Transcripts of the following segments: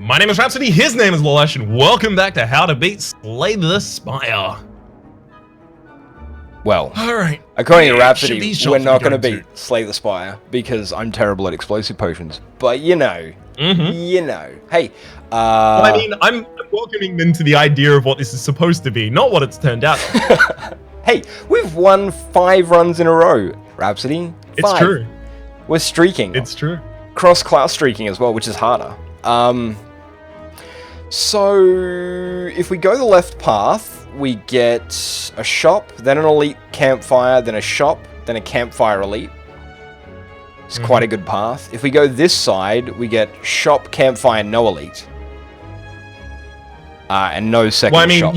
My name is Rhapsody, his name is Lollash, and welcome back to How to Beat Slay the Spire. Well, alright. According to Rhapsody, we're not going to beat Slay the Spire because I'm terrible at explosive potions. But you know, Hey, well, I mean, I'm welcoming them to the idea of what this is supposed to be, not what it's turned out to. Hey, we've won 5 runs in a row, Rhapsody. 5. It's true. We're streaking. It's true. Cross-class streaking as well, which is harder. So, if we go the left path, we get a shop, then an elite campfire, then a shop, then a campfire elite. It's quite a good path. If we go this side, we get shop, campfire, no elite. And no second shop.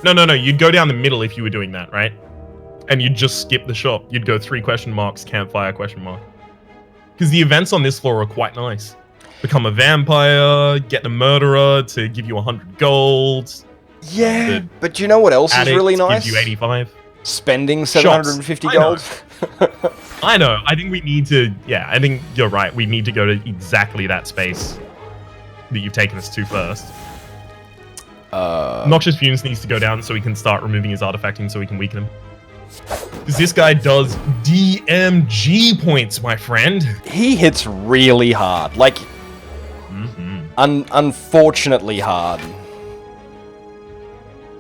No, you'd go down the middle if you were doing that, right? And you'd just skip the shop. You'd go 3 question marks, campfire, question mark. Because the events on this floor are quite nice. Become a vampire, get the murderer to give you 100 gold. Yeah, but you know what else is really nice? Gives you 85. Spending 750 gold. I know. I think we need to... Yeah, I think you're right. We need to go to exactly that space that you've taken us to first. Noxious Fumes needs to go down so we can start removing his artifacting so we can weaken him. Because this guy does DMG points, my friend. He hits really hard. Like, unfortunately hard.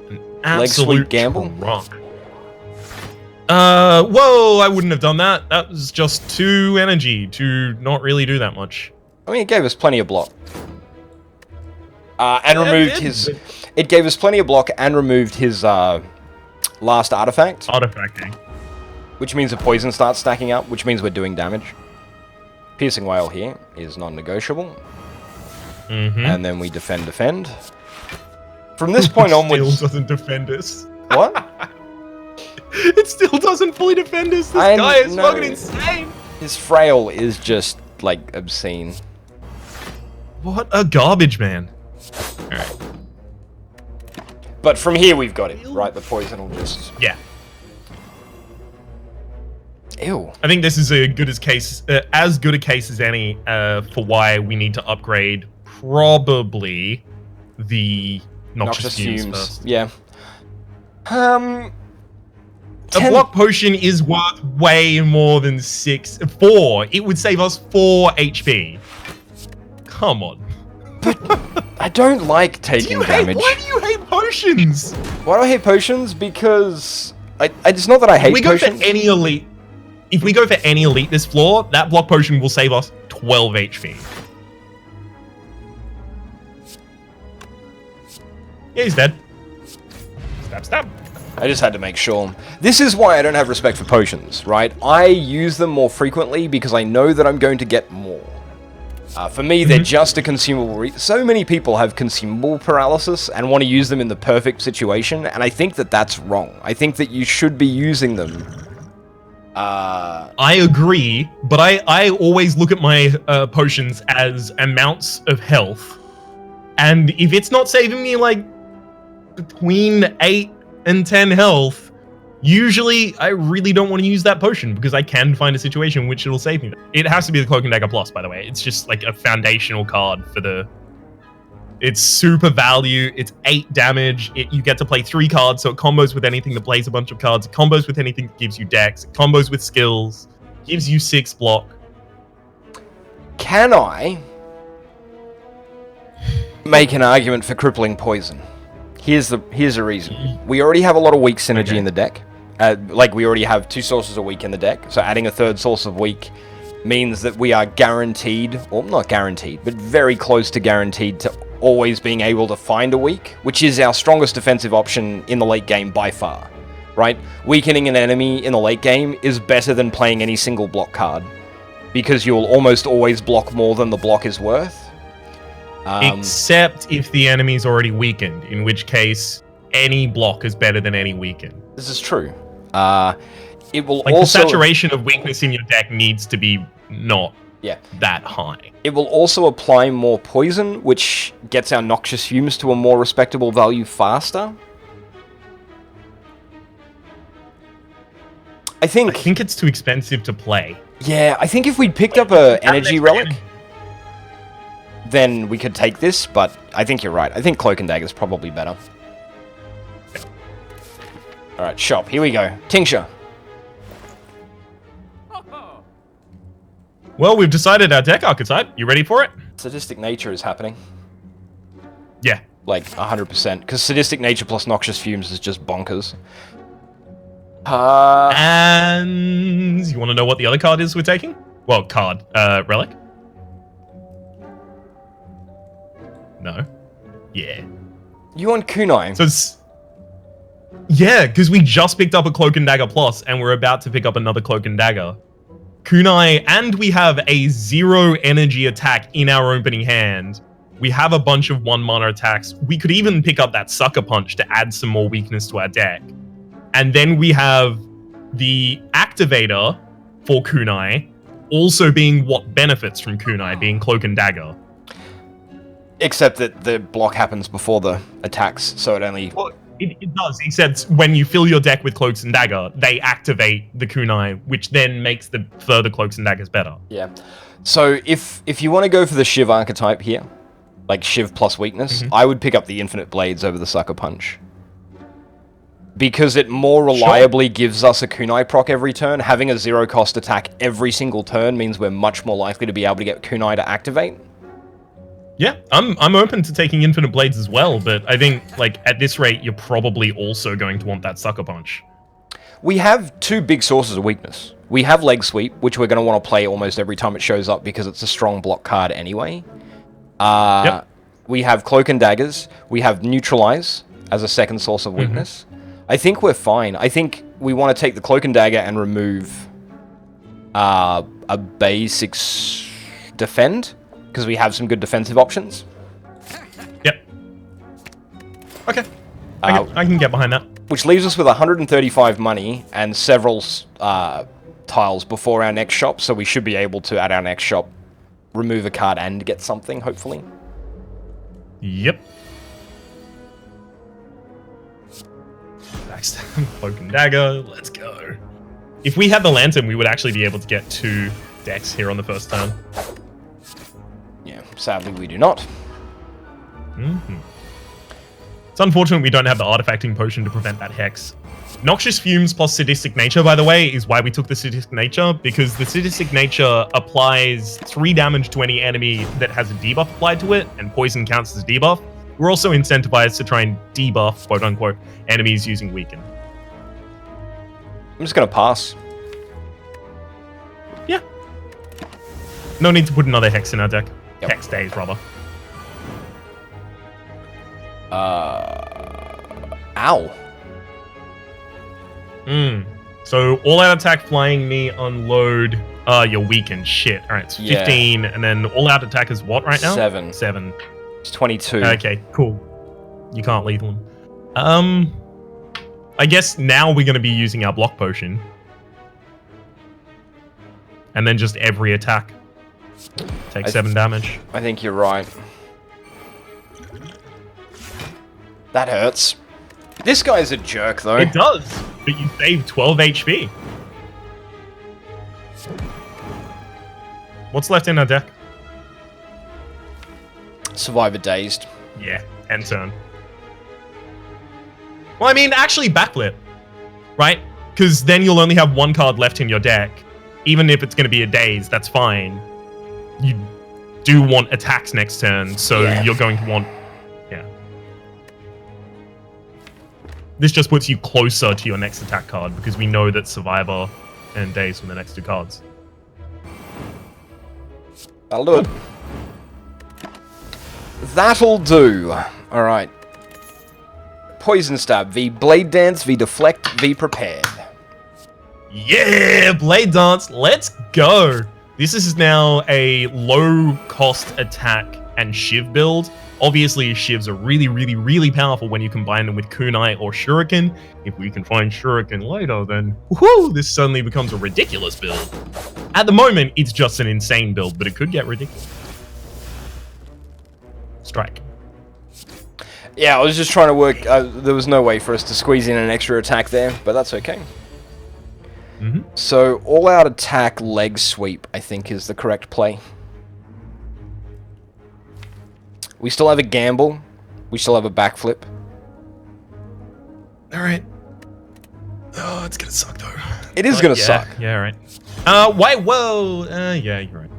An absolute gamble. Drunk. Whoa, I wouldn't have done that. That was just 2 energy to not really do that much. I mean, it gave us plenty of block. And removed his... It gave us plenty of block and removed his, last artifact. Artifacting. Which means the poison starts stacking up, which means we're doing damage. Piercing Wail here is non-negotiable. And then we defend. From this point onwards... Still doesn't defend us. What? It still doesn't fully defend us. This guy is fucking insane. His frail is just, like, obscene. What a garbage man. Alright. But from here we've got it, right? The poison will just... Yeah. Ew. I think this is as good a case as any for why we need to upgrade probably the Noxious Fumes first. Yeah. A block potion is worth way more than 4. It would save us 4 HP. Come on. But I don't like taking damage. Why do you hate potions? Why do I hate potions? Because it's not that I hate potions. If we go for any elite this floor, that block potion will save us 12 HP. Yeah, he's dead. Stab. I just had to make sure. This is why I don't have respect for potions, right? I use them more frequently because I know that I'm going to get more. For me, they're just a consumable. So many people have consumable paralysis and want to use them in the perfect situation, and I think that that's wrong. I think that you should be using them. I agree, but I always look at my potions as amounts of health, and if it's not saving me like between 8 and 10 health, usually I really don't want to use that potion because I can find a situation in which it'll save me. It has to be the Cloak and Dagger Plus, by the way. It's just like a foundational card for the... It's super value, it's 8 damage, you get to play 3 cards, so it combos with anything that plays a bunch of cards, it combos with anything that gives you dex, it combos with skills, gives you 6 block. Can I make an argument for crippling poison? Here's a reason. We already have a lot of weak synergy in the deck. Like, we already have 2 sources of weak in the deck, so adding a 3rd source of weak means that we are guaranteed, or not guaranteed, but very close to guaranteed to always being able to find a weak, which is our strongest defensive option in the late game by far, right? Weakening an enemy in the late game is better than playing any single block card, because you'll almost always block more than the block is worth. Except if the enemy's already weakened, in which case any block is better than any weaken. This is true. It will like also... the saturation of weakness in your deck needs to be not that high. It will also apply more poison, which gets our Noxious Fumes to a more respectable value faster. I think it's too expensive to play. Yeah, I think if we'd picked up a energy relic, then we could take this, but I think you're right. I think Cloak and Dagger is probably better. Alright, shop. Here we go. Tincture. Well, we've decided our deck archetype. You ready for it? Sadistic Nature is happening. Yeah. Like, 100%. Because Sadistic Nature plus Noxious Fumes is just bonkers. And you want to know what the other card is we're taking? Well, card. Relic? No. Yeah. You want Kunai? So it's... Yeah, because we just picked up a Cloak and Dagger Plus, and we're about to pick up another Cloak and Dagger. Kunai, and we have a 0 energy attack in our opening hand. We have a bunch of 1 mana attacks. We could even pick up that Sucker Punch to add some more weakness to our deck. And then we have the activator for Kunai also being what benefits from Kunai, being Cloak and Dagger. Except that the block happens before the attacks, so it only... Well, it does, except when you fill your deck with Cloaks and Dagger, they activate the Kunai, which then makes the further Cloaks and Daggers better. Yeah. So if you want to go for the Shiv archetype here, like Shiv plus weakness, I would pick up the Infinite Blades over the Sucker Punch. Because it more reliably gives us a Kunai proc every turn. Having a 0 cost attack every single turn means we're much more likely to be able to get Kunai to activate. Yeah, I'm open to taking Infinite Blades as well, but I think, like, at this rate, you're probably also going to want that Sucker Punch. We have 2 big sources of weakness. We have Leg Sweep, which we're going to want to play almost every time it shows up because it's a strong block card anyway. Yep. We have Cloak and Daggers. We have Neutralize as a second source of weakness. I think we're fine. I think we want to take the Cloak and Dagger and remove a basic defend, because we have some good defensive options. Yep. Okay. I can get behind that. Which leaves us with 135 money and several tiles before our next shop, so we should be able to, at our next shop, remove a card and get something, hopefully. Yep. Backstab, Cloak and Dagger, let's go. If we had the Lantern, we would actually be able to get 2 decks here on the first turn. Yeah, sadly we do not. It's unfortunate we don't have the Artifacting Potion to prevent that Hex. Noxious Fumes plus Sadistic Nature, by the way, is why we took the Sadistic Nature, because the Sadistic Nature applies 3 damage to any enemy that has a debuff applied to it, and poison counts as debuff. We're also incentivized to try and debuff, quote-unquote, enemies using Weaken. I'm just going to pass. Yeah. No need to put another Hex in our deck. Yep. Hex days, rather. Ow. So, all-out attack, flying me, unload, you're weakened. Shit. Alright, it's 15, and then all-out attack is what right now? 7. 7. It's 22. Okay, cool. You can't lethal him. I guess now we're going to be using our block potion. And then just every attack. Take 7 damage. I think you're right. That hurts. This guy's a jerk, though. It does, but you save 12 HP. What's left in our deck? Survivor Dazed. Yeah, end turn. Well, I mean, actually backlit, right? Because then you'll only have 1 card left in your deck. Even if it's going to be a daze, that's fine. You do want attacks next turn, so you're going to want... Yeah. This just puts you closer to your next attack card, because we know that Survivor and Daze are the next 2 cards. That'll do it. That'll do. Alright. Poison Stab, V Blade Dance, V Deflect, V Prepared. Yeah, Blade Dance, let's go. This is now a low-cost attack and Shiv build. Obviously, Shivs are really, really, really powerful when you combine them with Kunai or Shuriken. If we can find Shuriken later, then woohoo, this suddenly becomes a ridiculous build. At the moment, it's just an insane build, but it could get ridiculous. Strike. Yeah, I was just trying to work... there was no way for us to squeeze in an extra attack there, but that's okay. So, all-out attack, leg sweep, I think, is the correct play. We still have a gamble. We still have a backflip. All right. Oh, it's gonna suck though. It is gonna suck. Yeah, right. Wait, whoa. Yeah, you're right.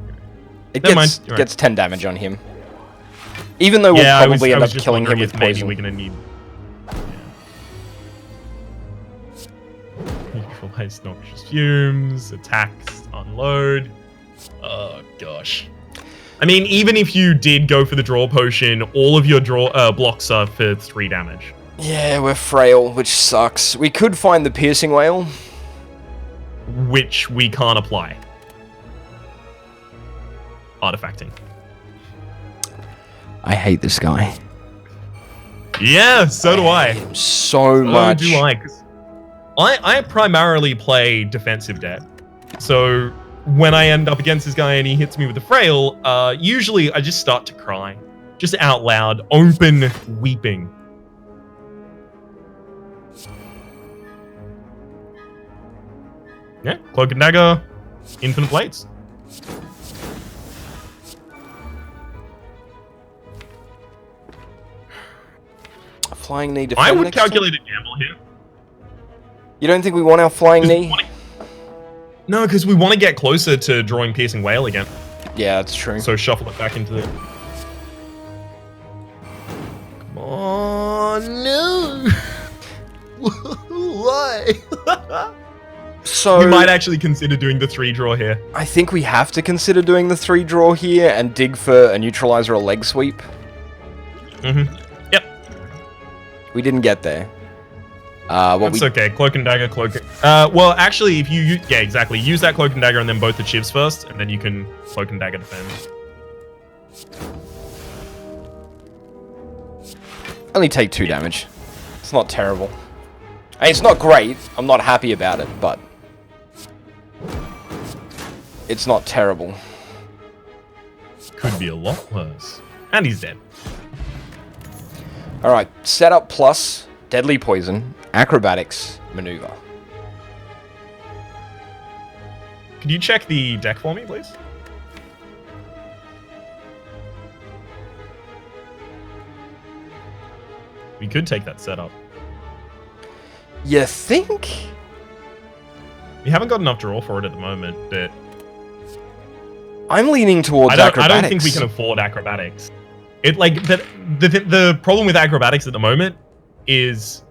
It Never gets mind, you're gets 10 damage on him. Even though we'll probably end up just killing him wondering with if maybe poison. we're gonna need. Neutralize noxious fumes, attacks, unload. Oh gosh. I mean, even if you did go for the draw potion, all of your draw blocks are for 3 damage. Yeah, we're frail, which sucks. We could find the piercing whale, which we can't apply. Artifacting. I hate this guy. Yeah, so do I. hate him so much. So do I. 'Cause I primarily play defensive deck. So when I end up against this guy and he hits me with a frail, usually I just start to cry. Just out loud, open weeping. Yeah, Cloak and Dagger, Infinite Blades. Flying knee defend I would next turn? calculate a gamble here. You don't think we want our flying knee? No, because we want to get closer to drawing Piercing Whale again. Yeah, that's true. So shuffle it back into the... Come on, no! Why? So we might actually consider doing the 3 draw here. I think we have to consider doing the 3 draw here and dig for a neutralizer or leg sweep. Mm-hmm. Yep. We didn't get there. That's okay. Cloak and Dagger, well, actually, if you... Yeah, exactly. Use that Cloak and Dagger and then both the Shivs first, and then you can Cloak and Dagger defend. Only take 2 damage. It's not terrible. I mean, it's not great. I'm not happy about it, but... It's not terrible. Could be a lot worse. And he's dead. Alright, setup plus deadly poison, acrobatics, maneuver. Could you check the deck for me, please? We could take that setup. You think? We haven't got enough draw for it at the moment, but... I'm leaning towards acrobatics. I don't think we can afford acrobatics. It like the problem with acrobatics at the moment is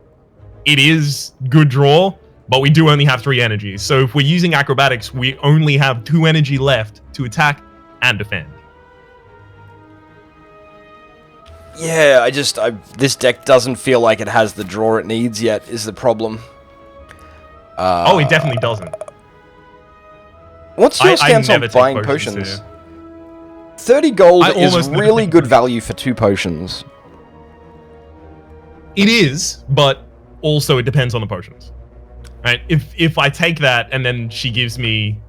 it is good draw, but we do only have 3 energies. So if we're using acrobatics, we only have 2 energy left to attack and defend. Yeah, this deck doesn't feel like it has the draw it needs yet, is the problem. Oh, it definitely doesn't. What's your stance on buying potions? 30 gold is really good value for 2 potions. It is, but also it depends on the potions. Right? If I take that and then she gives me...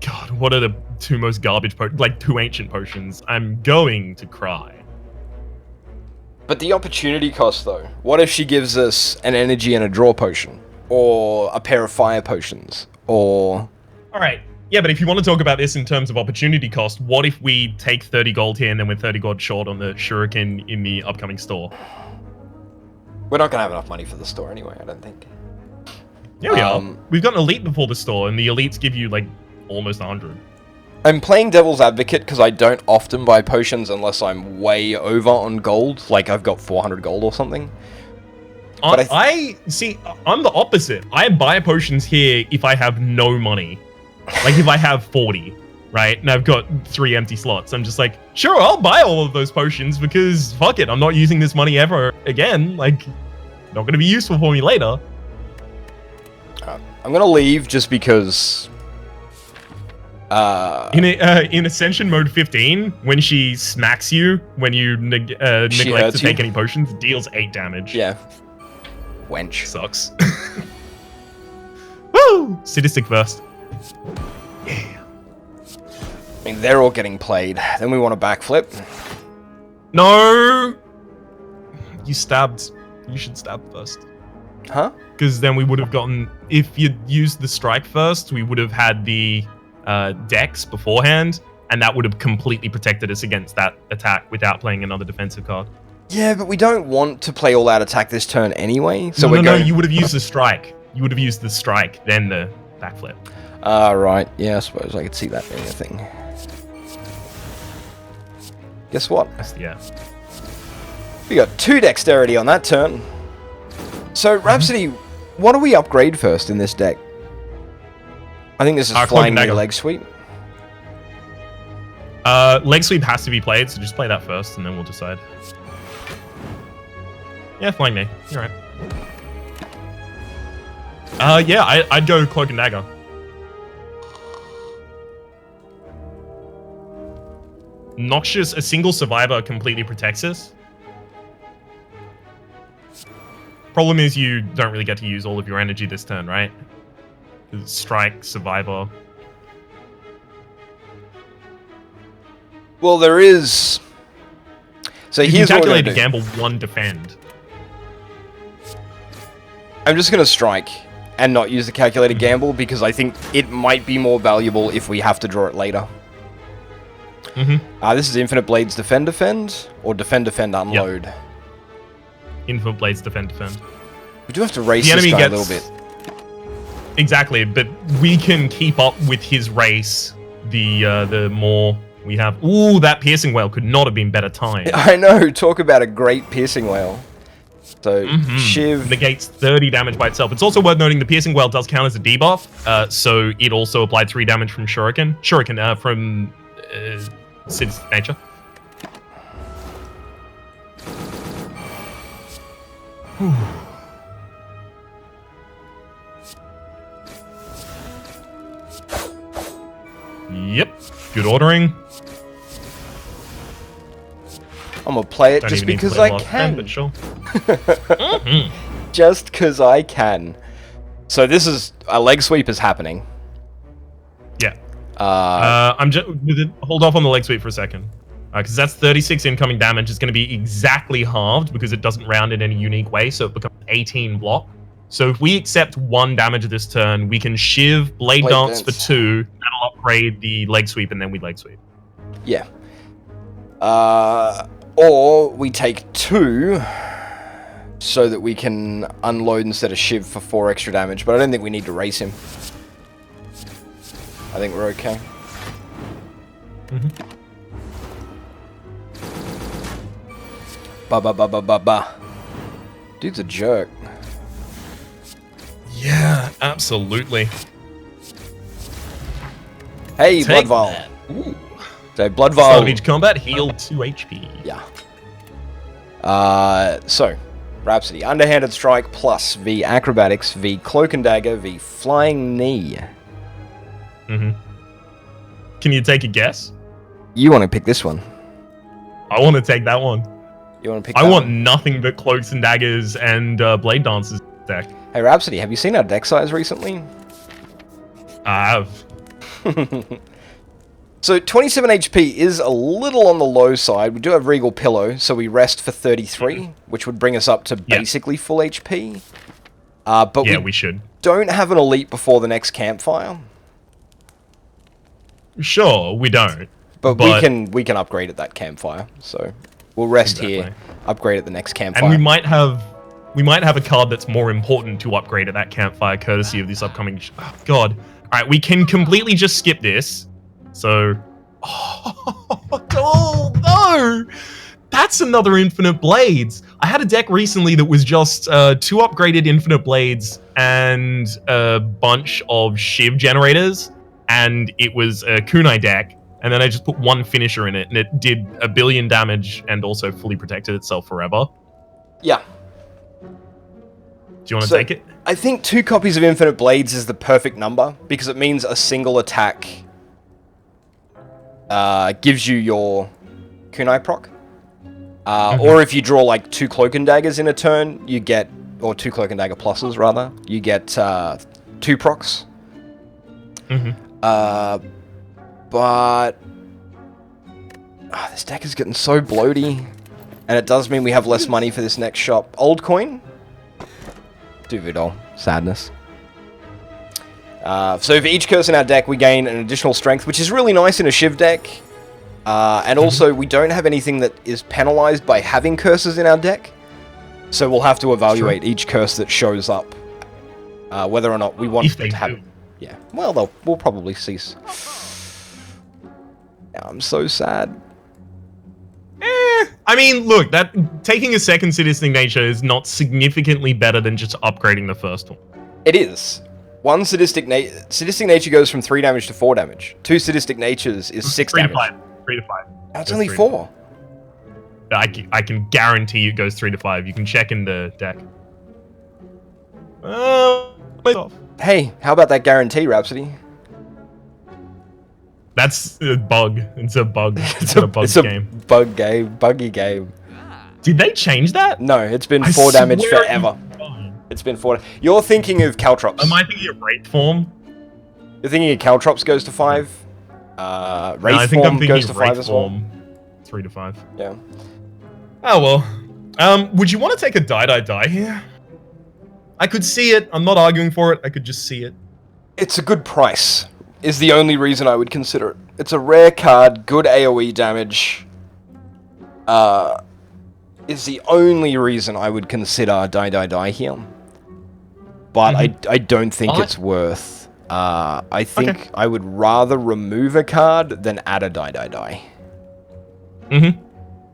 God, what are the 2 most garbage potions? Like 2 ancient potions. I'm going to cry. But the opportunity cost, though. What if she gives us an energy and a draw potion? Or a pair of fire potions? Or... Alright. Yeah, but if you want to talk about this in terms of opportunity cost, what if we take 30 gold here and then we're 30 gold short on the shuriken in the upcoming store? We're not going to have enough money for the store anyway, I don't think. Yeah, we are. We've got an elite before the store, and the elites give you, like, almost 100. I'm playing Devil's Advocate because I don't often buy potions unless I'm way over on gold. Like, I've got 400 gold or something. But see, I'm the opposite. I buy potions here if I have no money. Like, if I have 40, right? And I've got 3 empty slots. I'm just like, sure, I'll buy all of those potions because, fuck it, I'm not using this money ever again. Like, not going to be useful for me later. I'm going to leave just because... In Ascension Mode 15, when she smacks you, when you neglect to take any potions, it deals 8 damage. Yeah. Wench. Sucks. Woo! Sadistic first. Yeah. I mean, they're all getting played. Then we want a backflip. No! You stabbed. You should stab first. Huh? Because then we would have gotten... If you'd used the strike first, we would have had the dex beforehand, and that would have completely protected us against that attack without playing another defensive card. Yeah, but we don't want to play all-out attack this turn anyway. So No, you would have used the strike. You would have used the strike, then the backflip. Right. Yeah, I suppose I could see that being a thing. Guess what? Yeah. We got 2 dexterity on that turn. So, Rhapsody, what do we upgrade first in this deck? I think this is flying the leg sweep. Leg sweep has to be played, so just play that first, and then we'll decide. Yeah, flying knee. You're right. Yeah, I'd go cloak and dagger. Noxious, a single survivor completely protects us. Problem is you don't really get to use all of your energy this turn, right? Strike, survivor. Well, there is... So you here's can what we're calculate gonna a gamble, 1 defend. I'm just going to strike and not use the calculated gamble because I think it might be more valuable if we have to draw it later. This is Infinite Blades Defend, or Defend, Unload. Yep. Infinite Blades Defend. We do have to race this guy a little bit. Exactly, but we can keep up with his race the more we have. Ooh, that Piercing Whale could not have been better timed. I know, talk about a great Piercing Whale. So, Shiv... negates 30 damage by itself. It's also worth noting the Piercing Whale does count as a debuff, so it also applied 3 damage from Shuriken. From Sid's nature. Whew. Yep, good ordering. I'm gonna play it just because I can. But sure. Just because I can. So this is a leg sweep is happening. Yeah. I'm just hold off on the leg sweep for a second, because that's 36 incoming damage. It's going to be exactly halved because it doesn't round in any unique way, so it becomes 18 block. So if we accept 1 damage this turn, we can Shiv Blade Dance for 2. That'll upgrade the leg sweep, and then we leg sweep. Yeah. Or we take 2 so that we can unload instead of Shiv for 4 extra damage, but I don't think we need to race him. I think we're okay. Ba. Dude's a jerk. Yeah, absolutely. Hey, Blood Vial. So, Blood Vial. Start of each combat, heal 2 HP. Yeah. So, Rhapsody. Underhanded Strike plus V Acrobatics, V Cloak and Dagger, V Flying Knee. Can you take a guess? You want to pick this one? I want to take that one. You want to pick I that want one? nothing but Cloaks and Daggers and Blade Dancers deck. Hey, Rhapsody, have you seen our deck size recently? I have. So 27 HP is a little on the low side. We do have Regal Pillow, so we rest for 33, which would bring us up to basically full HP. But we should. Don't have an elite before the next campfire. Sure, we don't. But we can upgrade at that campfire. So we'll rest here, upgrade at the next campfire. And we might have a card that's more important to upgrade at that campfire, courtesy of this upcoming. Oh, God. All right, we can completely just skip this. So, oh no, that's another Infinite Blades. I had a deck recently that was just 2 upgraded Infinite Blades and a bunch of Shiv generators, and it was a kunai deck. And then I just put 1 finisher in it, and it did 1 billion damage and also fully protected itself forever. Yeah. Do you want to take it? I think 2 copies of Infinite Blades is the perfect number, because it means a single attack gives you your kunai proc. Or if you draw like 2 Cloak and Daggers in a turn, you get, or 2 Cloak and Dagger pluses rather, you get 2 procs. But this deck is getting so bloaty, and it does mean we have less money for this next shop. Old coin? Duvidol. Sadness. So for each curse in our deck, we gain an additional strength, which is really nice in a Shiv deck. And also, we don't have anything that is penalized by having curses in our deck. So we'll have to evaluate each curse that shows up, whether or not we want to have it. Yeah, well, we'll probably cease. I'm so sad. I mean, look, taking a second sadistic nature is not significantly better than just upgrading the first one. It is. One sadistic nature goes from 3 damage to 4 damage. 2 sadistic natures is 6 damage. 3 to 5. That's only 4. I can guarantee it goes 3 to 5. You can check in the deck. Hey, how about that guarantee, Rhapsody? That's a bug. It's a bug. It's a bug game. Bug game. Buggy game. Did they change that? No, it's been 4 damage forever. It's been 4. You're thinking of Caltrops. Am I thinking of Wraith Form? You're thinking of Caltrops goes to 5. Wraith Form goes to 5 as well. 3 to 5. Yeah. Oh well. Would you want to take a die here? I could see it. I'm not arguing for it. I could just see it. It's a good price, is the only reason I would consider it. It's a rare card, good AoE damage. Is the only reason I would consider die here. But I don't think it's worth. I think I would rather remove a card than add a die.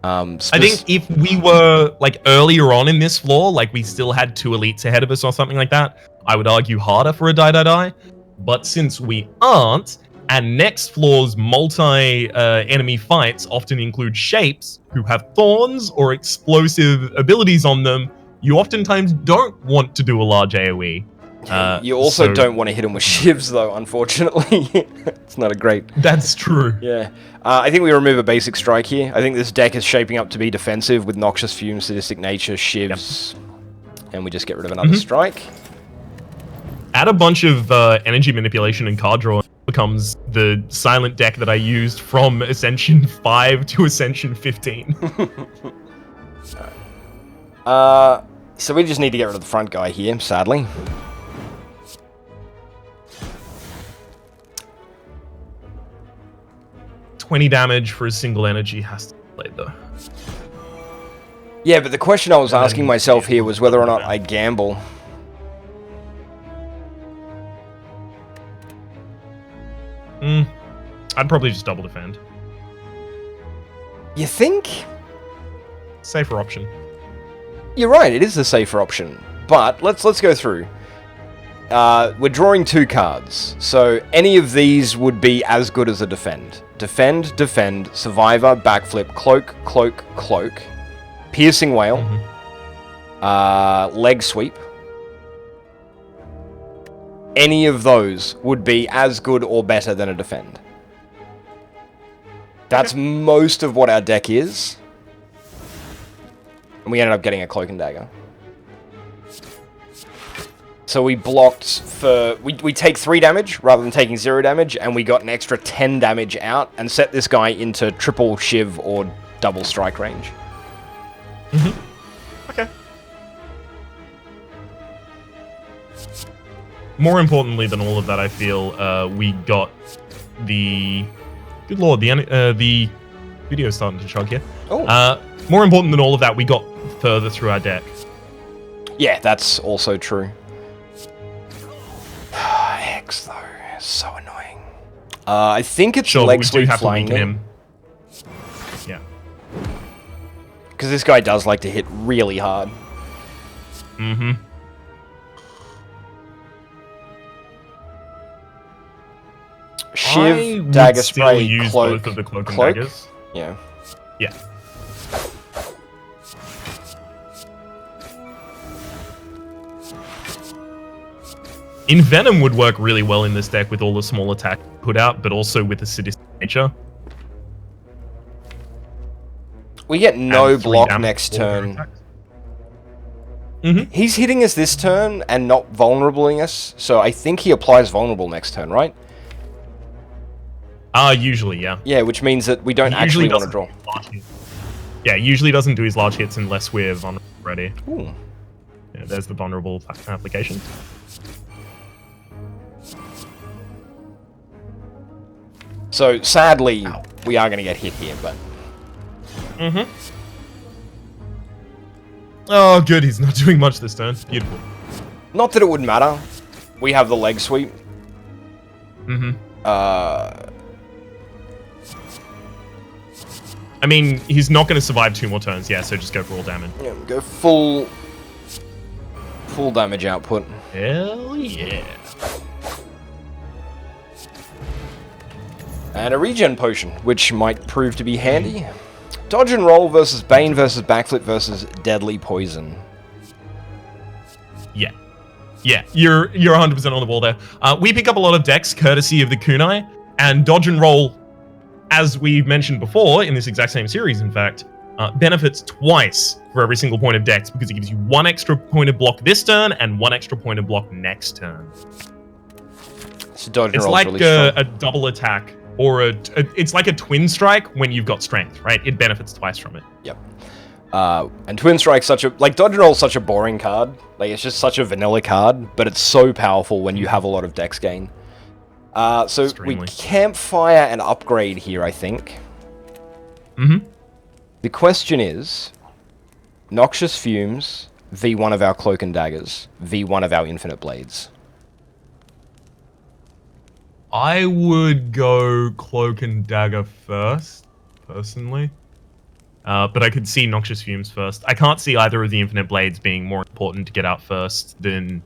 I think if we were like earlier on in this floor, like we still had 2 elites ahead of us or something like that, I would argue harder for a die. But since we aren't, and next floor's multi-enemy fights often include shapes who have thorns or explosive abilities on them, you oftentimes don't want to do a large AoE. You also don't want to hit him with Shivs, though, unfortunately. It's not a great... That's true. Yeah. I think we remove a basic strike here. I think this deck is shaping up to be defensive with Noxious Fume, Sadistic Nature, Shivs, and we just get rid of another strike. Add a bunch of energy manipulation and card draw. Becomes the silent deck that I used from Ascension 5 to Ascension 15. So we just need to get rid of the front guy here, sadly. $20 damage for a single energy has to be played, though. Yeah, but the question I was asking myself here was whether or not I gamble. I'd probably just double defend. You think? Safer option. You're right, it is the safer option. But let's go through. We're drawing 2 cards, so any of these would be as good as a defend. Defend, survivor, backflip, cloak, piercing wail, leg sweep. Any of those would be as good or better than a defend. That's most of what our deck is. And we ended up getting a cloak and dagger. So we blocked for... We take 3 damage rather than taking 0 damage, and we got an extra 10 damage out and set this guy into triple Shiv or double strike range. Okay. More importantly than all of that, I feel, we got the... Good lord, the video's starting to chug here. Oh. More important than all of that, we got further through our deck. Yeah, that's also true. Hex, though. So annoying. I think it's leg sweep flying him. Yeah. Because this guy does like to hit really hard. Shiv, dagger spray, use cloak. both of the cloak and daggers. Yeah. Yeah. Envenom would work really well in this deck with all the small attack put out, but also with the sadistic nature. We get no block next turn. He's hitting us this turn and not vulnerabling us, so I think he applies vulnerable next turn, right? Usually, yeah. Yeah, which means that we don't actually want to draw. Yeah, usually doesn't do his large hits unless we're vulnerable already. Ooh. Yeah, there's the vulnerable application. So, sadly, we are going to get hit here, but... Mm-hmm. Oh, good. He's not doing much this turn. Beautiful. Not that it would matter. We have the leg sweep. Mm-hmm. I mean, he's not going to survive 2 more turns, yeah, so just go for all damage. Yeah, go full damage output. Hell yeah. And a regen potion, which might prove to be handy. Dodge and roll versus Bane versus backflip versus deadly poison. Yeah. Yeah, you're 100% on the ball there. We pick up a lot of decks courtesy of the kunai, and dodge and roll, as we've mentioned before in this exact same series, in fact, benefits twice for every single point of dex because it gives you 1 extra point of block this turn and 1 extra point of block next turn. So dodge and it's roll's like really strong. a double attack, or it's like a twin strike when you've got strength, right? It benefits twice from it. Yep. And Twin Strike's such a... Like, Dodge and Roll's such a boring card. Like, it's just such a vanilla card, but it's so powerful when you have a lot of dex gain. So Extremely. we campfire and upgrade here, I think. Mm-hmm. The question is... Noxious Fumes, v one of our Cloak and Daggers, v one of our Infinite Blades. I would go Cloak and Dagger first, personally. But I could see Noxious Fumes first. I can't see either of the Infinite Blades being more important to get out first than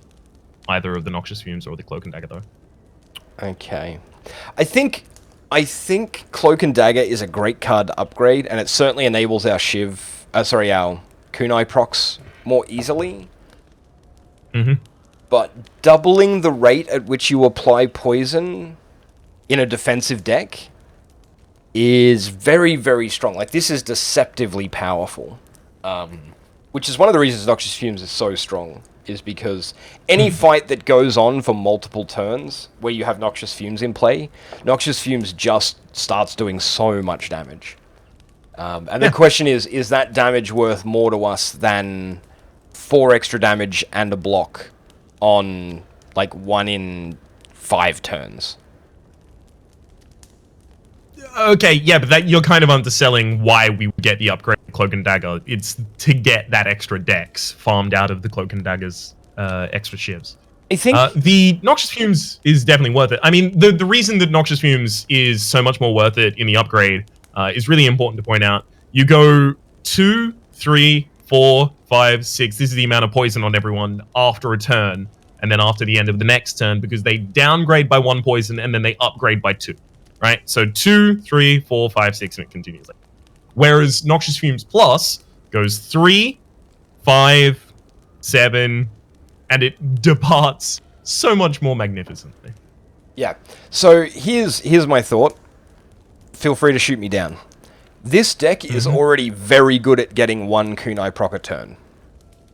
either of the Noxious Fumes or the Cloak and Dagger, though. Okay. I think Cloak and Dagger is a great card to upgrade, and it certainly enables our our Kunai procs more easily. Mm-hmm. But doubling the rate at which you apply poison in a defensive deck is very, very strong. Like, this is deceptively powerful. Which is one of the reasons Noxious Fumes is so strong, is because any fight that goes on for multiple turns where you have Noxious Fumes in play, Noxious Fumes just starts doing so much damage. And the question is that damage worth more to us than 4 extra damage and a block on, like, 1 in 5 turns? Okay, yeah, but that you're kind of underselling why we get the upgrade Cloak and Dagger. It's to get that extra dex farmed out of the Cloak and Dagger's extra shivs. I think... the Noxious Fumes is definitely worth it. I mean, the reason that Noxious Fumes is so much more worth it in the upgrade is really important to point out. You go 2, 3, 4, 5, 6. This is the amount of poison on everyone after a turn, and then after the end of the next turn, because they downgrade by 1 poison and then they upgrade by 2. Right? So 2, 3, 4, 5, 6, and it continues. Whereas Noxious Fumes Plus goes 3, 5, 7, and it departs so much more magnificently. Yeah. So here's my thought. Feel free to shoot me down. This deck is already very good at getting 1 Kunai proc a turn.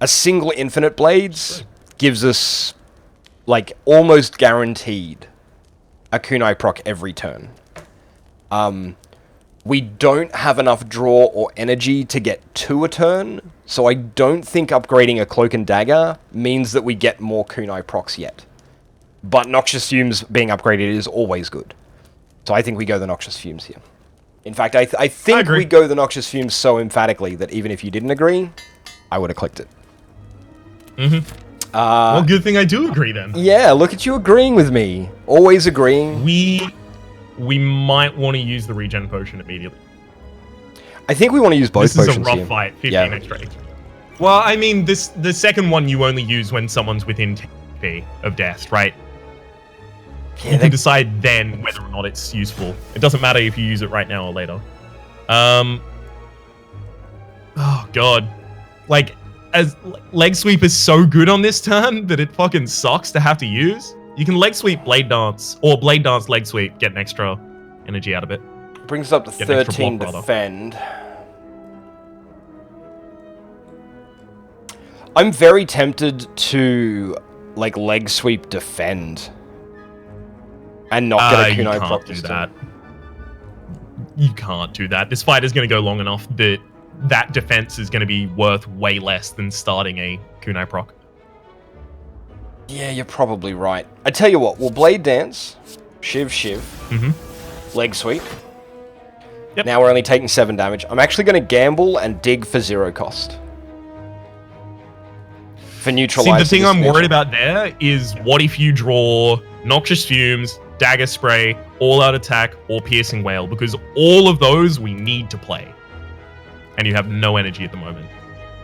A single Infinite Blades gives us, like, almost guaranteed a Kunai proc every turn. We don't have enough draw or energy to get 2 a turn, so I don't think upgrading a Cloak and Dagger means that we get more Kunai procs yet. But Noxious Fumes being upgraded is always good. So I think we go the Noxious Fumes here. In fact, I think we go the Noxious Fumes so emphatically that even if you didn't agree, I would have clicked it. Well, good thing I do agree then. Yeah, look at you agreeing with me. Always agreeing. We might want to use the regen potion immediately. I think we want to use both potions here. This is a rough fight, 15 extra. Well, I mean, the second one you only use when someone's within 10 HP of death, right? Yeah, you can decide then whether or not it's useful. It doesn't matter if you use it right now or later. Oh, God. Like, as leg sweep is so good on this turn that it fucking sucks to have to use. You can leg sweep Blade Dance, or Blade Dance leg sweep, get an extra energy out of it. Brings us up to 13 defend. I'm very tempted to, like, leg sweep defend and not get a kunai proc this turn. You can't do that. This fight is going to go long enough that that defense is going to be worth way less than starting a kunai proc. Yeah, you're probably right. I tell you what, we'll Blade Dance, Shiv. Leg sweep. Yep. Now we're only taking 7 damage. I'm actually going to gamble and dig for 0 cost. For neutralizing. See, the thing I'm worried about there is what if you draw Noxious Fumes, Dagger Spray, All-Out Attack, or Piercing Wail? Because all of those we need to play. And you have no energy at the moment.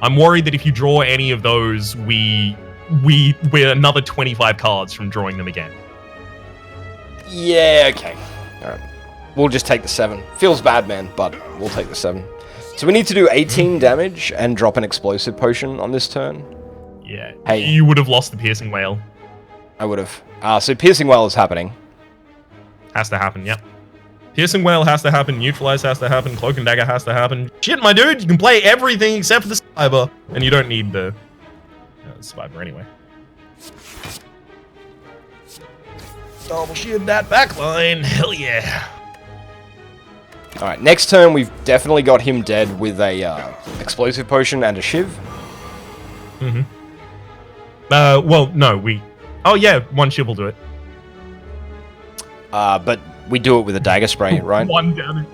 I'm worried that if you draw any of those, we're another 25 cards from drawing them again. Yeah, okay. Alright. We'll just take the 7. Feels bad, man, but we'll take the 7. So we need to do 18 damage and drop an explosive potion on this turn. Yeah. Hey. You would have lost the Piercing Wail. I would have. So Piercing Wail is happening. Has to happen, yep. Piercing Wail has to happen, Neutralize has to happen, Cloak and Dagger has to happen. Shit, my dude, you can play everything except for the Survivor. And you don't need the Survivor anyway. Double shield that backline, hell yeah. Alright, next turn we've definitely got him dead with a explosive potion and a Shiv. Mm-hmm. Well, no, oh yeah, 1 Shiv will do it. But we do it with a Dagger Spray, right? 1 damage.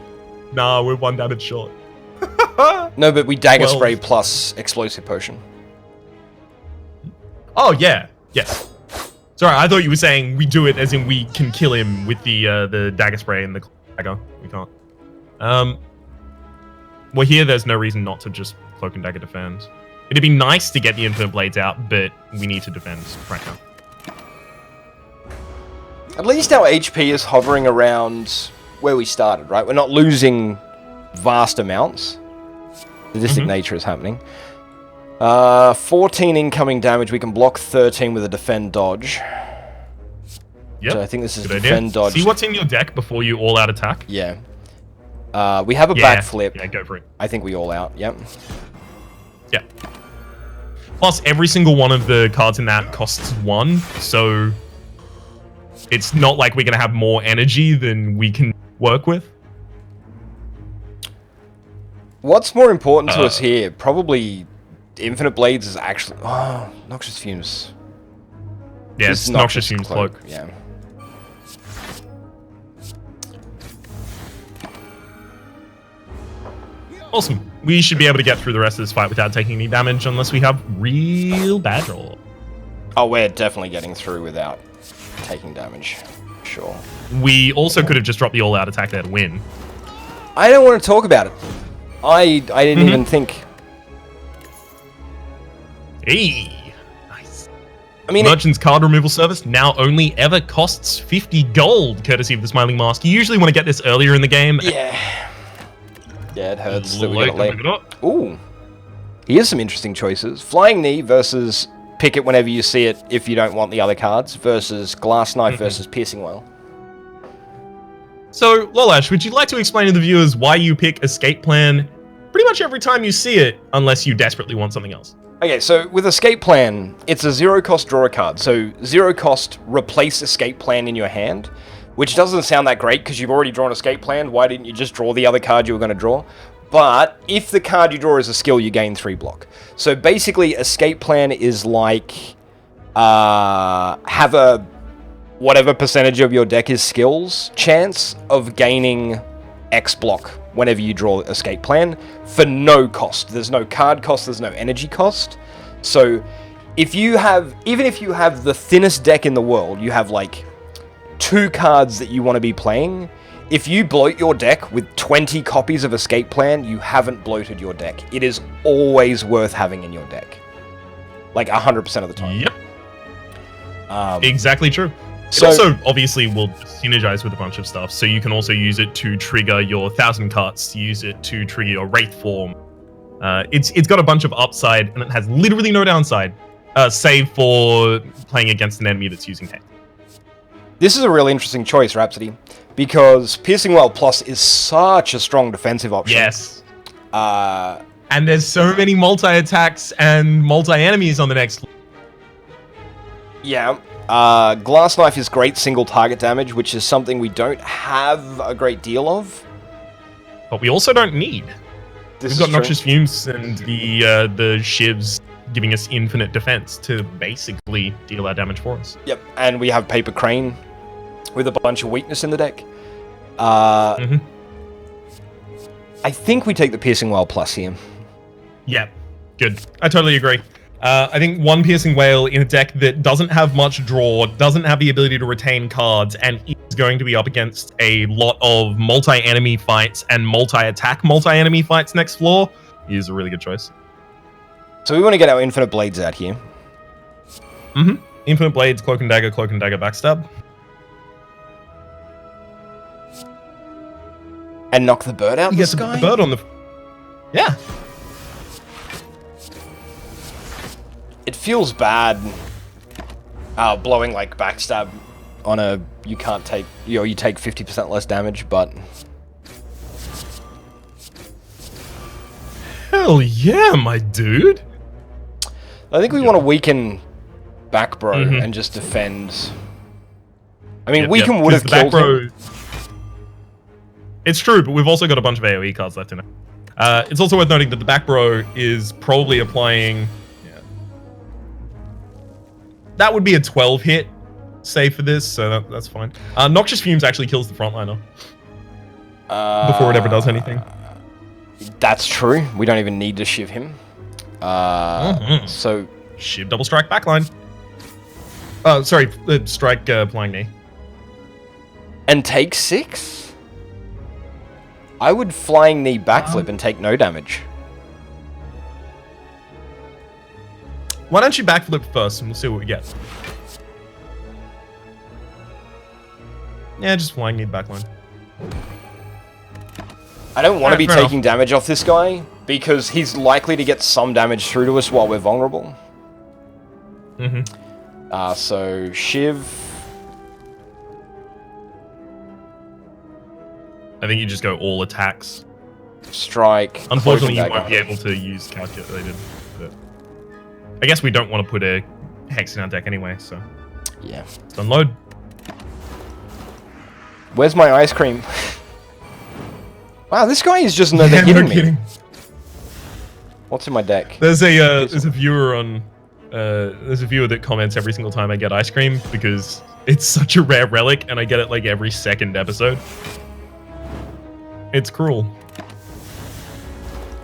Nah, we're 1 damage short. No, but we Dagger Spray plus explosive potion. Oh yeah, yes. Sorry, I thought you were saying we do it as in we can kill him with the Dagger Spray and the Dagger. We can't. Well, here there's no reason not to just Cloak and Dagger defend. It'd be nice to get the Infinite Blades out, but we need to defend right now. At least our HP is hovering around where we started, right? We're not losing vast amounts. The distinct nature is happening. 14 incoming damage. We can block 13 with a defend dodge. Yep. So I think this is good defend idea. dodge. See what's in your deck before you all out attack. Yeah. We have a backflip. Yeah, go for it. I think we all out. Yep. Yeah. Plus, every single one of the cards in that costs 1, so it's not like we're going to have more energy than we can work with. What's more important to us here? Probably Infinite Blades is actually... Oh, Noxious Fumes. Yeah, it's Noxious Fumes Cloak. Yeah. Awesome. We should be able to get through the rest of this fight without taking any damage unless we have real bad draw. Oh, we're definitely getting through without taking damage. Sure. We also could have just dropped the all-out attack there to win. I don't want to talk about it. I didn't even think. Hey, nice. I mean, Merchant's card removal service now only ever costs 50 gold, courtesy of the Smiling Mask. You usually want to get this earlier in the game. Yeah. Yeah, it hurts that we got it late. Ooh. Here's some interesting choices. Flying Knee versus pick it whenever you see it if you don't want the other cards, versus Glass Knife versus Piercing Wail. So, Lollash, would you like to explain to the viewers why you pick Escape Plan pretty much every time you see it, unless you desperately want something else? Okay, so with Escape Plan, it's a 0 cost draw a card. So 0 cost replace Escape Plan in your hand, which doesn't sound that great because you've already drawn Escape Plan. Why didn't you just draw the other card you were going to draw? But if the card you draw is a skill, you gain 3 block. So basically, Escape Plan is like have a whatever percentage of your deck is skills chance of gaining X block whenever you draw Escape Plan for no cost. There's no card cost, there's no energy cost. So if you have, even if you have the thinnest deck in the world, you have like 2 cards that you want to be playing, if you bloat your deck with 20 copies of Escape Plan, you haven't bloated your deck. It is always worth having in your deck. Like 100% of the time. Yep. Exactly true. It also obviously will synergize with a bunch of stuff, so you can also use it to trigger your 1,000 cuts, use it to trigger your Wraith form. It's got a bunch of upside, and it has literally no downside, save for playing against an enemy that's using haste. This is a really interesting choice, Rhapsody, because Piercing Wail Plus is such a strong defensive option. Yes. And there's so many multi-attacks and multi-enemies on the next... Yeah. Glass Knife is great single target damage, which is something we don't have a great deal of. But we also don't need. We've got Noxious Fumes and the Shivs giving us infinite defense to basically deal our damage for us. Yep, and we have Paper Crane with a bunch of weakness in the deck. Mhm. I think we take the Piercing Whale plus here. Yeah, good. I totally agree. I think one Piercing Whale in a deck that doesn't have much draw, doesn't have the ability to retain cards, and is going to be up against a lot of multi-enemy fights and multi-attack multi-enemy fights next floor is a really good choice. So we want to get our Infinite Blades out here. Mm-hmm. Infinite Blades, Cloak and Dagger, Backstab. And knock the bird out You the get sky? the bird on the... Yeah. It feels bad blowing like backstab on a you can't take you take 50% less damage, but Hell yeah, my dude. I think we want to weaken back bro and just defend. I mean, weaken would have killed him. It's true, but we've also got a bunch of AoE cards left in it. It's also worth noting that the back row is probably applying... That would be a 12 hit save for this, so that's fine. Noxious Fumes actually kills the frontliner. Before it ever does anything. That's true. We don't even need to shiv him. So... Shiv double strike backline. Sorry, strike flying knee. And take 6? I would flying knee backflip and take no damage. Why don't you backflip first and we'll see what we get. Yeah, just flying knee backline. I don't want to be taking damage off this guy because he's likely to get some damage through to us while we're vulnerable. So Shiv. I think you just go all attacks. Strike. Unfortunately, you won't be able to use calculated. But I guess we don't want to put a Hex in our deck anyway, so... Yeah. Let's unload. Where's my ice cream? Wow, this guy is just never hitting me. What's in my deck? There's a viewer on... there's a viewer that comments every single time I get ice cream because it's such a rare relic and I get it like every second episode. It's cruel.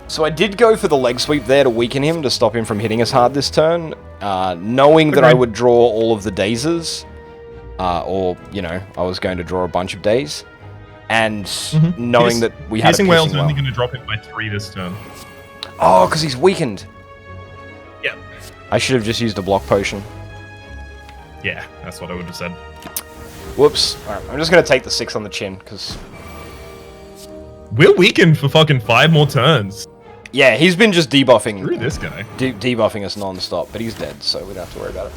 So I did go for the leg sweep there to weaken him, to stop him from hitting us hard this turn, knowing that I would draw all of the dazes, or, you know, I was going to draw a bunch of days, and knowing that we had a Piercing Whale's Whale. only going to drop it by 3 this turn. Oh, because he's weakened. Yep. I should have just used a block potion. Yeah, that's what I would have said. Whoops. Alright, I'm just going to take the 6 on the chin, because... We're weakened for fucking 5 more turns. Yeah, he's been just debuffing. Screw this guy. Debuffing us non-stop, but he's dead, so we don't have to worry about it.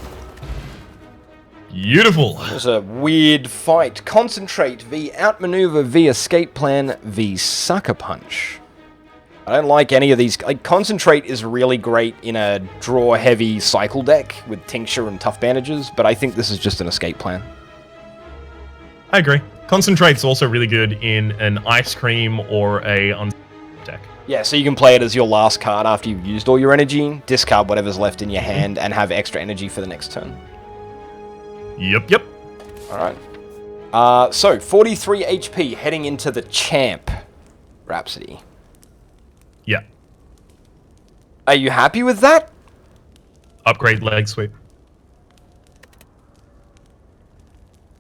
Beautiful. It was a weird fight. Concentrate v Outmaneuver v Escape Plan v Sucker Punch. I don't like any of these. Like, Concentrate is really great in a draw-heavy cycle deck with Tincture and Tough Bandages, but I think this is just an Escape Plan. I agree. Concentrate's also really good in an Ice Cream or a deck. Yeah, so you can play it as your last card after you've used all your energy, discard whatever's left in your hand, and have extra energy for the next turn. Yep. Alright. So, 43 HP heading into the champ, Rhapsody. Yeah. Are you happy with that? Upgrade leg sweep.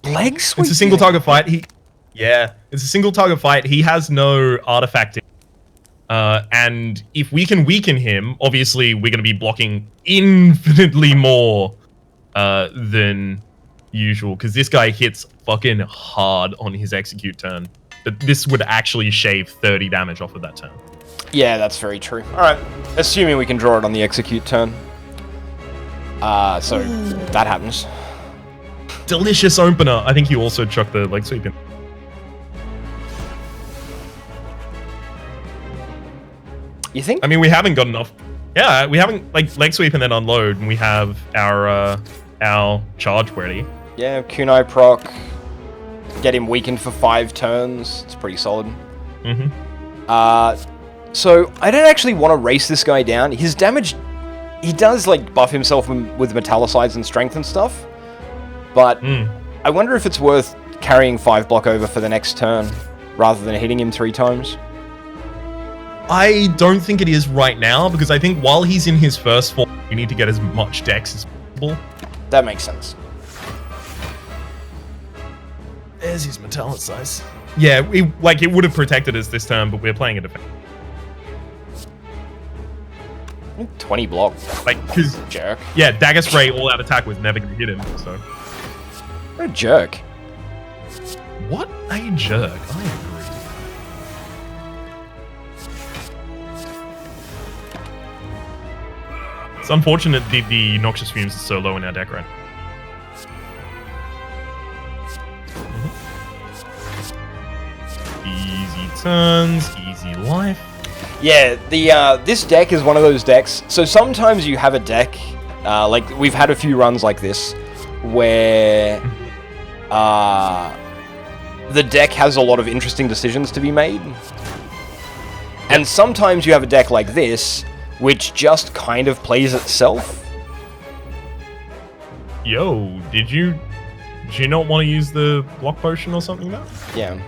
Leg sweep? It's a single target fight. It's a single target fight. He has no artifacting. And if we can weaken him, obviously we're going to be blocking infinitely more than usual, because this guy hits fucking hard on his execute turn. But this would actually shave 30 damage off of that turn. Yeah, that's very true. Alright, assuming we can draw it on the execute turn. So, that happens. Delicious opener. I think you also chuck the leg sweep in. You think? I mean, we haven't got enough. Yeah, we haven't, like, leg sweep and then unload, and we have our charge ready. Yeah, Kunai proc. Get him weakened for 5 turns. It's pretty solid. So, I don't actually want to race this guy down. His damage... He does, like, buff himself with metallicides and strength and stuff. But I wonder if it's worth carrying 5 block over for the next turn, rather than hitting him 3 times? I don't think it is right now, because I think while he's in his first form, we need to get as much dex as possible. That makes sense. There's his metallicize. Yeah, it would have protected us this turn, but we're playing a defense. 20 block. Like, because... Jerk. Yeah, Dagger Spray all-out attack was never going to hit him, so... What a jerk. What a jerk. I agree. It's unfortunate the Noxious Fumes is so low in our deck right now. Easy turns, easy life. Yeah, this deck is one of those decks. So sometimes you have a deck, like we've had a few runs like this, where the deck has a lot of interesting decisions to be made. And sometimes you have a deck like this, which just kind of plays itself. Yo, did you not want to use the block potion or something though? Yeah.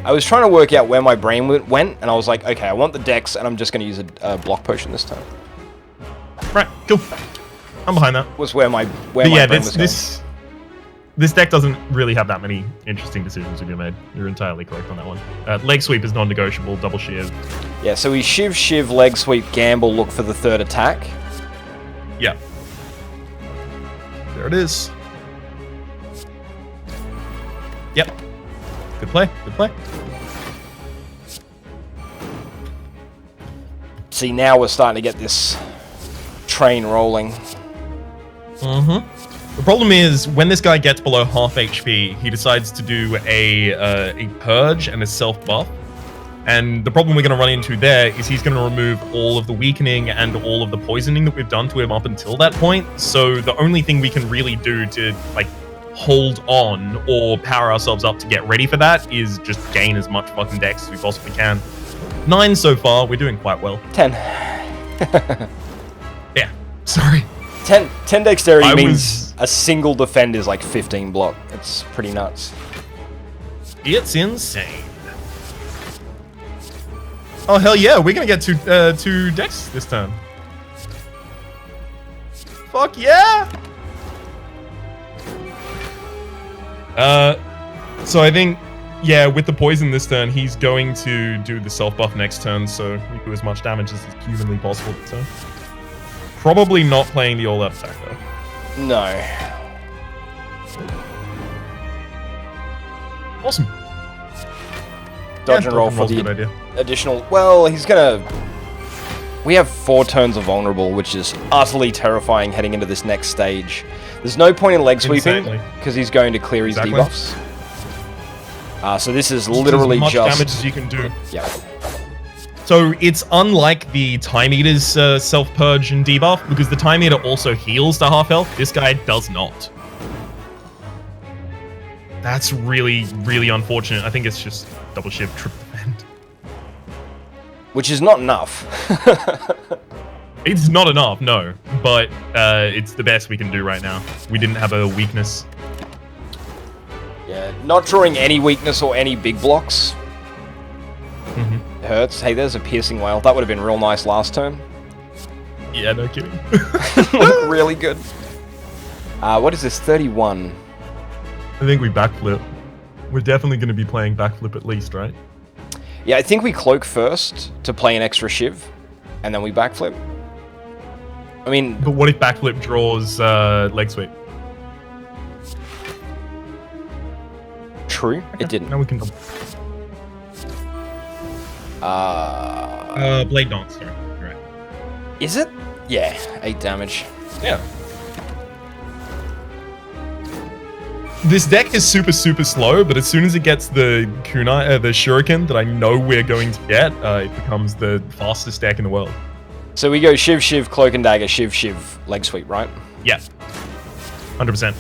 I was trying to work out where my brain went, and I was like, okay, I want the dex, and I'm just going to use a block potion this time. Right, cool. I'm behind that. Was where my brain was going. This deck doesn't really have that many interesting decisions to be made. You're entirely correct on that one. Leg sweep is non-negotiable, double shiv. Yeah, so we shiv, leg sweep, gamble, look for the 3rd attack. Yeah. There it is. Yep. Good play, good play. See, now we're starting to get this train rolling. Mm-hmm. The problem is, when this guy gets below half HP, he decides to do a purge and a self-buff. And the problem we're going to run into there is he's going to remove all of the weakening and all of the poisoning that we've done to him up until that point. So the only thing we can really do to, like, hold on or power ourselves up to get ready for that is just gain as much fucking dex as we possibly can. 9 so far, we're doing quite well. 10. Yeah, sorry. 10 dexterity means a single defend is like 15 block. It's pretty nuts. It's insane. Oh, hell yeah, we're gonna get two decks this turn. Fuck yeah! So I think, yeah, with the poison this turn, he's going to do the self-buff next turn, so we do as much damage as is humanly possible this turn. Probably not playing the all-out attack, though. No. Awesome. Dodge and roll for the additional... Well, he's gonna... We have 4 turns of vulnerable, which is utterly terrifying heading into this next stage. There's no point in leg sweeping, because he's going to clear his debuffs. So this is literally just... just... as much damage as you can do. Yeah. So it's unlike the Time Eater's self-purge and debuff, because the Time Eater also heals to half health. This guy does not. That's really, really unfortunate. I think it's just double shiv, triple defend. Which is not enough. It's not enough, no. But it's the best we can do right now. We didn't have a weakness. Yeah, not drawing any weakness or any big blocks. Hurts. Hey, there's a piercing wail. That would have been real nice last turn. Yeah, no kidding. Really good. What is this? 31. I think we backflip. We're definitely going to be playing backflip at least, right? Yeah, I think we cloak first to play an extra shiv, and then we backflip. I mean... But what if backflip draws leg sweep? True, it didn't. Now we can... Blade Dance, sorry. You're right. Is it? Yeah, 8 damage. Yeah. This deck is super, super slow, but as soon as it gets the kunai, the shuriken that I know we're going to get, it becomes the fastest deck in the world. So we go shiv, shiv, cloak and dagger, shiv, shiv, leg sweep, right? Yeah. 100%.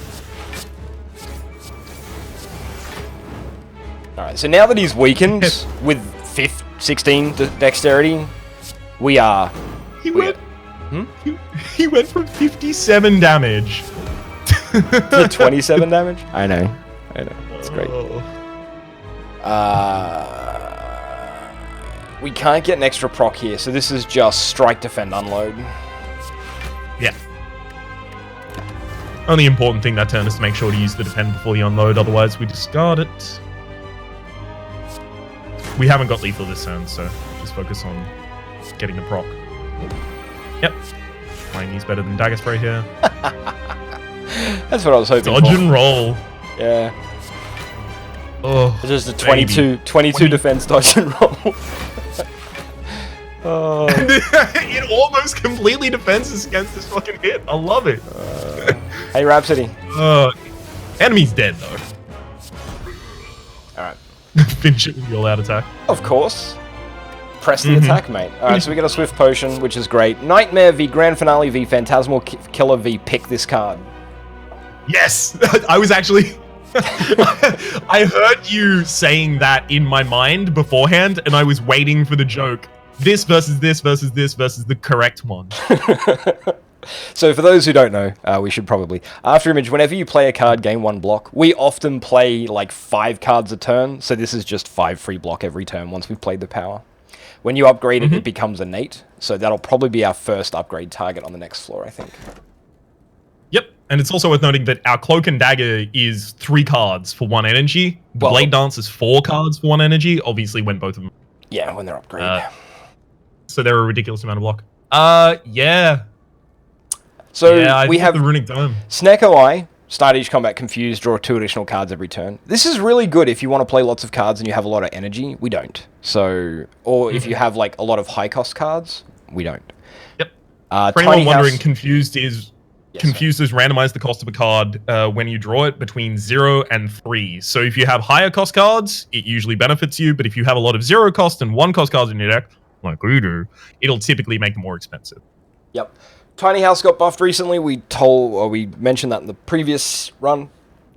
Alright, so now that he's weakened with 16 dexterity, we are... He went from 57 damage to 27 damage? I know. It's great. We can't get an extra proc here, so this is just strike, defend, unload. Yeah. Only important thing that turn is to make sure to use the defend before you unload, otherwise we discard it. We haven't got lethal this turn, so just focus on getting the proc. Yep. Mine's better than dagger spray here. That's what I was hoping Dodge and roll. Yeah. Oh, it's just a 22 defense dodge and roll. Oh. It almost completely defenses against this fucking hit. I love it. Hey, Rhapsody. Enemy's dead, though. Alright. Finish it with your loud attack. Of course. Press the attack, mate. Alright, so we got a Swift Potion, which is great. Nightmare v Grand Finale v Phantasmal Killer v Pick This Card. Yes! I was actually... I heard you saying that in my mind beforehand, and I was waiting for the joke. This versus this versus this versus the correct one. So for those who don't know, we should probably... After Image, whenever you play a card, gain 1 block. We often play like 5 cards a turn, so this is just 5 free block every turn once we've played the power. When you upgrade it, it becomes innate, so that'll probably be our first upgrade target on the next floor, I think. Yep, and it's also worth noting that our Cloak and Dagger is 3 cards for 1 energy. The Blade Dance is 4 cards for 1 energy, obviously when both of them... Yeah, when they're upgraded. So they're a ridiculous amount of block. Yeah. So yeah, we have the Runic Dome. Snecko Eye, start each combat confused, draw 2 additional cards every turn. This is really good if you want to play lots of cards and you have a lot of energy. We don't. So, or if you have like a lot of high cost cards, we don't. Yep. For anyone wondering, Confused is randomize the cost of a card when you draw it between 0 and 3. So if you have higher cost cards, it usually benefits you. But if you have a lot of 0 cost and 1 cost cards in your deck, like we do, it'll typically make them more expensive. Yep. Tiny House got buffed recently. We mentioned that in the previous run.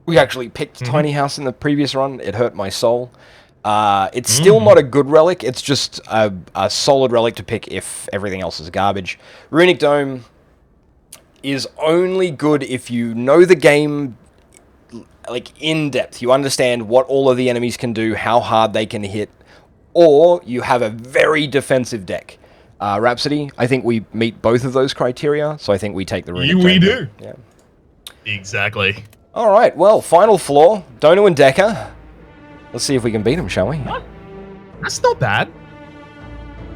We actually picked Tiny House in the previous run. It hurt my soul. It's still not a good relic. It's just a solid relic to pick if everything else is garbage. Runic Dome is only good if you know the game like in depth. You understand what all of the enemies can do, how hard they can hit, or you have a very defensive deck. Rhapsody, I think we meet both of those criteria, so I think we take the Runic Dome. We do. Yeah. Exactly. All right, well, final floor, Donu and Decker. Let's see if we can beat them, shall we? That's not bad.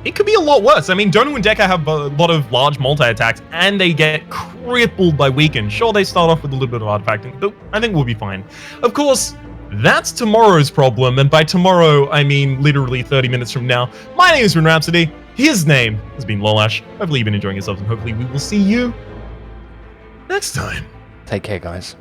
It could be a lot worse. I mean, Donu and Decker have a lot of large multi-attacks, and they get crippled by Weaken. Sure, they start off with a little bit of artifacting, but I think we'll be fine. Of course, that's tomorrow's problem, and by tomorrow, I mean literally 30 minutes from now. My name has been Rhapsody. His name has been Lollash. Hopefully you've been enjoying yourselves, and hopefully we will see you next time. Take care, guys.